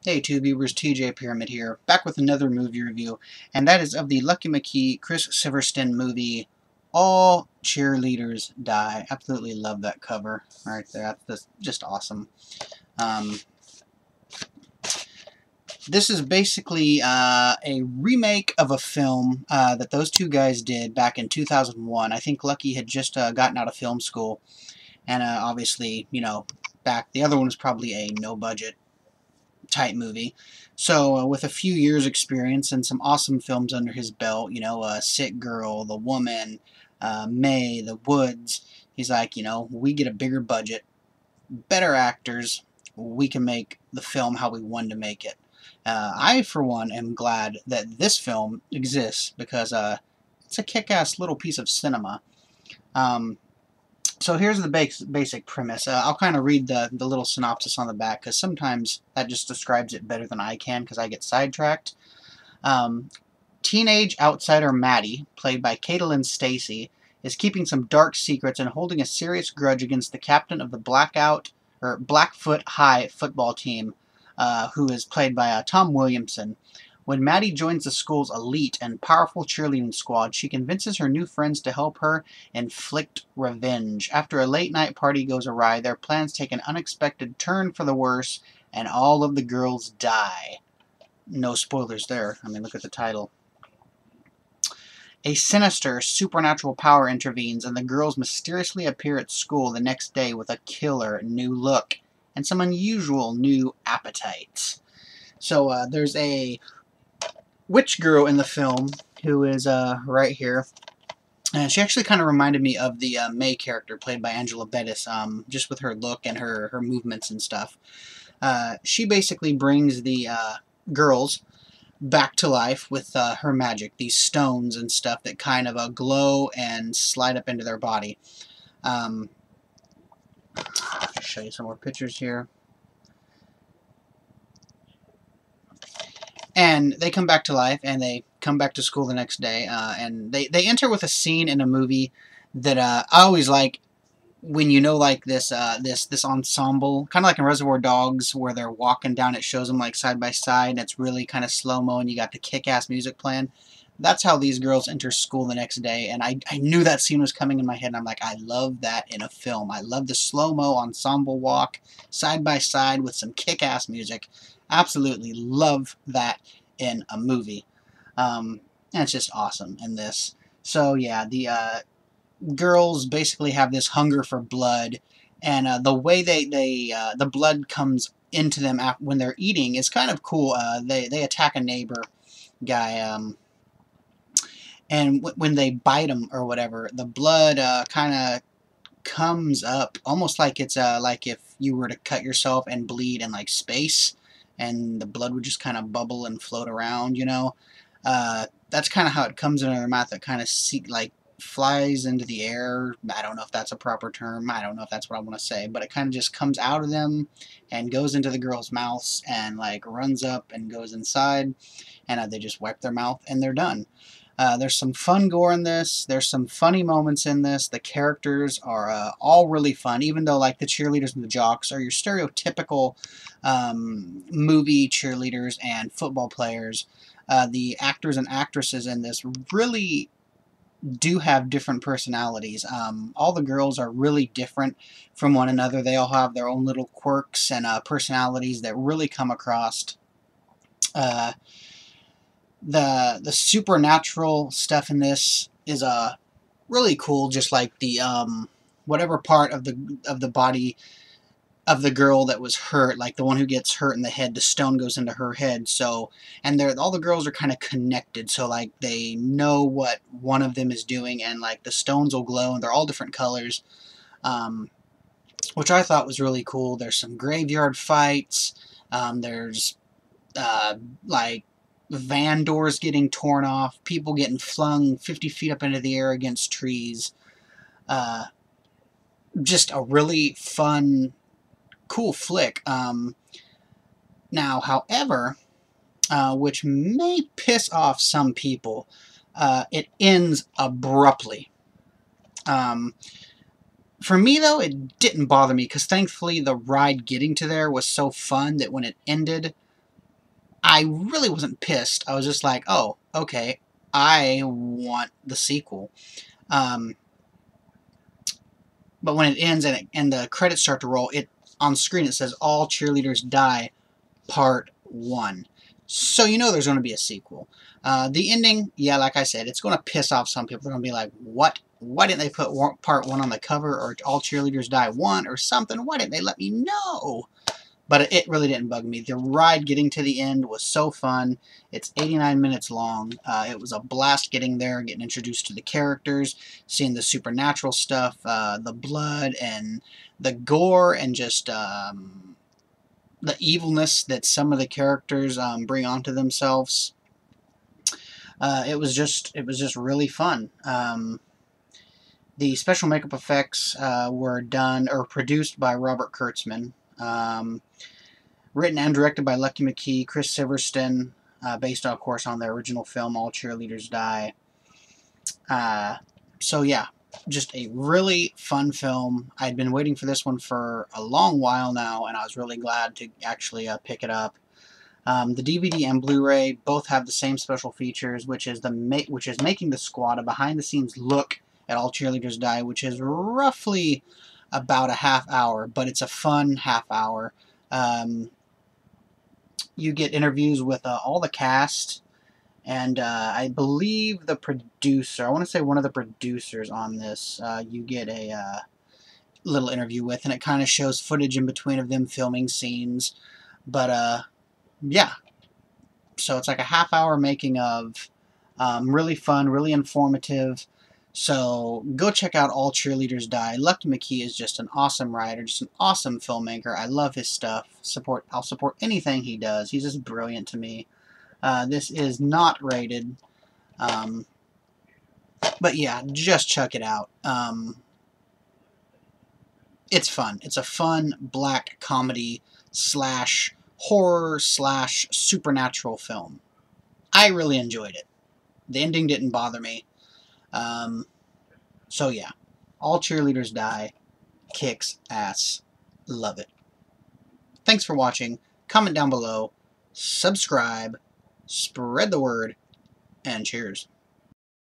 Hey TubeViewers, TJ Pyramid here, back with another movie review, and that is of the Lucky McKee, Chris Silverstein movie, All Cheerleaders Die. Absolutely love that cover right there. That's just awesome. Um, this is basically a remake of a film that those two guys did back in 2001. I think Lucky had just gotten out of film school, and obviously, back the other one was probably a no-budget type movie. So with a few years experience and some awesome films under his belt, Sick Girl, The Woman, May, The Woods, he's like, we get a bigger budget, better actors, we can make the film how we wanted to make it. I, for one, am glad that this film exists because it's a kick-ass little piece of cinema. Um, so here's the basic premise. I'll kind of read the little synopsis on the back because sometimes that just describes it better than I can because I get sidetracked. Um, Teenage outsider Maddie, played by Caitlin Stacy, is keeping some dark secrets and holding a serious grudge against the captain of the Blackfoot High football team, who is played by Tom Williamson. When Maddie joins the school's elite and powerful cheerleading squad, she convinces her new friends to help her inflict revenge. After a late-night party goes awry, their plans take an unexpected turn for the worse, and all of the girls die. No spoilers there. I mean, look at the title. A sinister, supernatural power intervenes, and the girls mysteriously appear at school the next day with a killer new look and some unusual new appetites. So there's a witch girl in the film who is right here. And she actually kind of reminded me of the May character played by Angela Bettis, just with her look and her movements and stuff. She basically brings the girls back to life with her magic, these stones and stuff that kind of glow and slide up into their body. I'll show you some more pictures here. And they come back to life, and they come back to school the next day, and they enter with a scene in a movie that I always like when like this ensemble, kind of like in Reservoir Dogs, where they're walking down, it shows them like side by side, and it's really kind of slow-mo, and you got the kick-ass music playing. That's how these girls enter school the next day, and I knew that scene was coming in my head, and I'm like, I love that in a film. I love the slow-mo ensemble walk, side by side with some kick-ass music. Absolutely love that in a movie. And it's just awesome in this. So yeah, the girls basically have this hunger for blood, and the way the blood comes into them when they're eating is kind of cool. They attack a neighbor guy, and when they bite him or whatever, the blood kind of comes up almost like it's like if you were to cut yourself and bleed in like space, and the blood would just kind of bubble and float around, that's kind of how it comes into their mouth. It kind of like flies into the air. I don't know if that's a proper term. I don't know if that's what I want to say, but it kind of just comes out of them and goes into the girls' mouths and like runs up and goes inside, and they just wipe their mouth and they're done. There's some fun gore in this. There's some funny moments in this. The characters are all really fun, even though like the cheerleaders and the jocks are your stereotypical movie cheerleaders and football players. The actors and actresses in this really do have different personalities. All the girls are really different from one another. They all have their own little quirks and personalities that really come across. Uh, the supernatural stuff in this is really cool. Just like the whatever part of the body of the girl that was hurt, like the one who gets hurt in the head, the stone goes into her head. So, and all the girls are kind of connected, so like they know what one of them is doing, and like the stones will glow, and they're all different colors, which I thought was really cool. There's some graveyard fights. There's like van doors getting torn off, people getting flung 50 feet up into the air against trees. Just a really fun, cool flick. Now, however, which may piss off some people, it ends abruptly. For me, though, it didn't bother me because thankfully the ride getting to there was so fun that when it ended, I really wasn't pissed. I was just like, oh, okay, I want the sequel. Um, but when it ends and the credits start to roll, on screen it says All Cheerleaders Die Part 1. So you know there's going to be a sequel. The ending, yeah, like I said, it's going to piss off some people. They're going to be like, what? Why didn't they put Part 1 on the cover, or All Cheerleaders Die 1 or something? Why didn't they let me know? But it really didn't bug me. The ride getting to the end was so fun. It's 89 minutes long. It was a blast getting there, getting introduced to the characters, seeing the supernatural stuff, the blood and the gore, and just the evilness that some of the characters bring onto themselves. It was just really fun. The special makeup effects were done or produced by Robert Kurtzman. Written and directed by Lucky McKee, Chris Silverstein, based, of course, on their original film, All Cheerleaders Die. So, yeah, just a really fun film. I'd been waiting for this one for a long while now, and I was really glad to actually pick it up. The DVD and Blu-ray both have the same special features, which is making the squad a behind-the-scenes look at All Cheerleaders Die, which is roughly about a half hour, but it's a fun half hour. You get interviews with all the cast, and I believe the producer, I want to say one of the producers on this, you get a little interview with, and it kind of shows footage in between of them filming scenes. But yeah, so it's like a half hour making of. Really fun, really informative. So go check out All Cheerleaders Die. Lucky McKee is just an awesome writer, just an awesome filmmaker. I love his stuff. I'll support anything he does. He's just brilliant to me. This is not rated, but yeah, just check it out. It's fun. It's a fun black comedy slash horror slash supernatural film. I really enjoyed it. The ending didn't bother me. So yeah, All Cheerleaders Die kicks ass. Love it. Thanks for watching. Comment down below. Subscribe. Spread the word. And cheers.